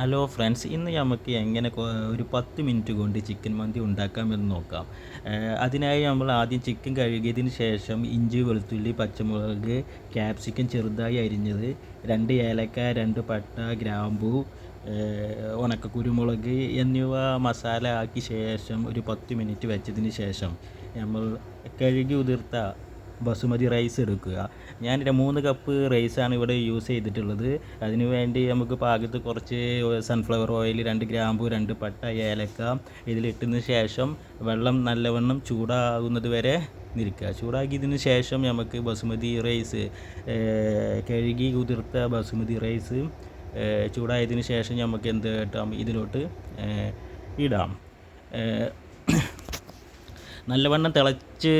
Hello friends, ഇന്ന് നമുക്ക് എങ്ങനെ ഒരു 10 മിനിറ്റ് കൊണ്ട് ചിക്കൻ മന്തി ഉണ്ടാക്കാമെന്ന് നോക്കാം. അതിനായി നമ്മൾ ആദ്യം ചിക്കൻ കഴുകിയതിന് ശേഷം ഇഞ്ചി, വെളുത്തുള്ളി, പച്ചമുളക്, ക്യാപ്സിക്കം ചെറുതായി അരിഞ്ഞത്, 2 ഏലക്ക, 2 പട്ട, ഗ്രാമ്പൂ, ഉണക്ക കുരുമുളക് എന്നിവ മസാല ആക്കിയ ശേഷം ഒരു 10 മിനിറ്റ് വെച്ചതിന് ശേഷം നമ്മൾ കഴുകി ഉതിർത്ത ബസുമതി റൈസ് എടുക്കുക. ഞാൻ 3 കപ്പ് റൈസാണ് ഇവിടെ യൂസ് ചെയ്തിട്ടുള്ളത്. അതിനു വേണ്ടി നമുക്ക് പാകത്ത് കുറച്ച് സൺഫ്ലവർ ഓയിൽ, 2 ഗ്രാമ്പു, 2 പട്ട, ഏലക്ക ഇതിലിട്ടതിന് ശേഷം വെള്ളം നല്ലവണ്ണം ചൂടാകുന്നത് വരെ നിൽക്കുക. ചൂടാക്കിയതിന് ശേഷം നമുക്ക് ബസുമതി റൈസ്, കഴുകി ഉതിർത്ത ബസുമതി റൈസ് ചൂടായതിന് ശേഷം നമുക്ക് എന്ത് കിട്ടാം, ഇതിലോട്ട് ഇടാം. നല്ലവണ്ണം തിളച്ച്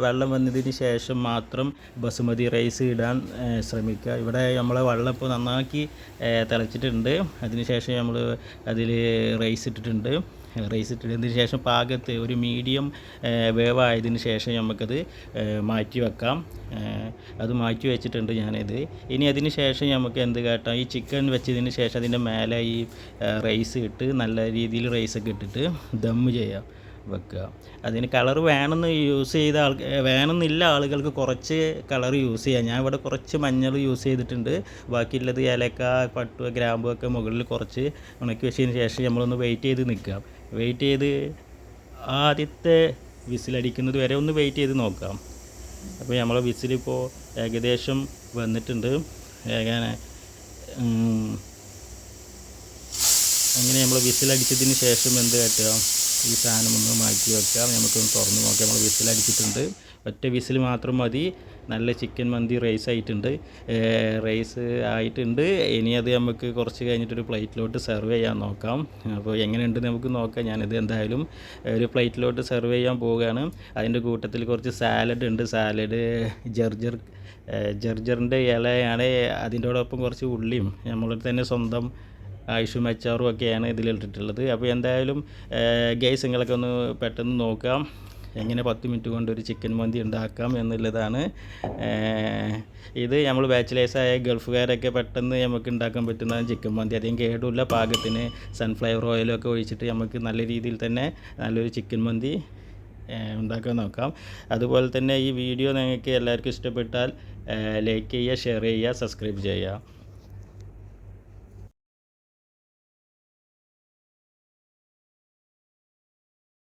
വെള്ളം വന്നതിന് ശേഷം മാത്രം ബസുമതി റൈസ് ഇടാൻ ശ്രമിക്കുക. ഇവിടെ നമ്മൾ വെള്ളം ഇപ്പോൾ നന്നാക്കി തിളച്ചിട്ടുണ്ട്. അതിനുശേഷം നമ്മൾ അതിൽ റൈസ് ഇട്ടിട്ടുണ്ട്. റൈസ് ഇട്ടതിന് ശേഷം പാകത്ത് ഒരു മീഡിയം വേവായതിന് ശേഷം നമുക്കത് മാറ്റി വെക്കാം. അത് മാറ്റി വെച്ചിട്ടുണ്ട് ഞാനിത്. ഇനി അതിന് ശേഷം നമുക്ക് എന്ത് കാട്ടാം, ഈ ചിക്കൻ വെച്ചതിന് ശേഷം അതിൻ്റെ മേലെ ഈ റൈസ് ഇട്ട് നല്ല രീതിയിൽ റൈസൊക്കെ ഇട്ടിട്ട് ദം ചെയ്യാം, വെക്കുക. അതിന് കളർ വേണമെന്നില്ല ആളുകൾക്ക് കുറച്ച് കളർ യൂസ് ചെയ്യാം. ഞാൻ ഇവിടെ കുറച്ച് മഞ്ഞൾ യൂസ് ചെയ്തിട്ടുണ്ട്. ബാക്കിയുള്ളത് ഏലക്ക, പട്ടു, ഗ്രാമ്പു ഒക്കെ മുകളിൽ കുറച്ച് ഉണക്കി വെച്ചതിന് ശേഷം നമ്മളൊന്ന് വെയിറ്റ് ചെയ്ത് നിൽക്കാം. വെയിറ്റ് ചെയ്ത് ആദ്യത്തെ വിസിലടിക്കുന്നത് വരെ ഒന്ന് വെയിറ്റ് ചെയ്ത് നോക്കാം. അപ്പോൾ നമ്മളെ വിസിലിപ്പോൾ ഏകദേശം വന്നിട്ടുണ്ട്. അങ്ങനെ നമ്മൾ വിസിലടിച്ചതിന് ശേഷം എന്ത് കാട്ടുക, ഈ സാധനം ഒന്ന് മാറ്റി വെക്കാം. നമുക്കൊന്ന് തുറന്ന് നോക്കാം. നമ്മൾ വിസിലടിച്ചിട്ടുണ്ട്. ഒറ്റ വിസിൽ മാത്രം മതി. നല്ല ചിക്കൻ മന്തി റൈസ് ആയിട്ടുണ്ട്. ഇനി അത് നമുക്ക് കുറച്ച് കഴിഞ്ഞിട്ടൊരു പ്ലേറ്റിലോട്ട് സെർവ് ചെയ്യാൻ നോക്കാം. അപ്പോൾ എങ്ങനെയുണ്ടെന്ന് നമുക്ക് നോക്കാം. ഞാനിത് എന്തായാലും ഒരു പ്ലേറ്റിലോട്ട് സെർവ് ചെയ്യാൻ പോവുകയാണ്. അതിൻ്റെ കൂട്ടത്തിൽ കുറച്ച് സാലഡ് ഉണ്ട്. സാലഡ് ജർജറിൻ്റെ ഇലയാണ്. അതിൻ്റോടൊപ്പം കുറച്ച് ഉള്ളിയും നമ്മളുടെ തന്നെ സ്വന്തം ആയുഷും അച്ചാറും ഒക്കെയാണ് ഇതിലിട്ടിട്ടുള്ളത്. അപ്പോൾ എന്തായാലും ഗൈസ്, നിങ്ങളൊക്കെ ഒന്ന് പെട്ടെന്ന് നോക്കാം എങ്ങനെ 10 മിനിറ്റ് കൊണ്ട് ഒരു ചിക്കൻ മന്തി ഉണ്ടാക്കാം എന്നുള്ളതാണ്. ഇത് നമ്മൾ ബാച്ചിലേഴ്സായ ഗൾഫുകാരൊക്കെ പെട്ടെന്ന് നമുക്ക് ഉണ്ടാക്കാൻ പറ്റുന്നതാണ് ചിക്കൻ മന്തി. അധികം കേടുമില്ല. പാകത്തിന് സൺഫ്ലവർ ഓയിലൊക്കെ ഒഴിച്ചിട്ട് നമുക്ക് നല്ല രീതിയിൽ തന്നെ നല്ലൊരു ചിക്കൻ മന്തി ഉണ്ടാക്കാൻ നോക്കാം. അതുപോലെ തന്നെ ഈ വീഡിയോ നിങ്ങൾക്ക് എല്ലാവർക്കും ഇഷ്ടപ്പെട്ടാൽ ലൈക്ക് ചെയ്യുക, ഷെയർ ചെയ്യുക, സബ്സ്ക്രൈബ് ചെയ്യുക.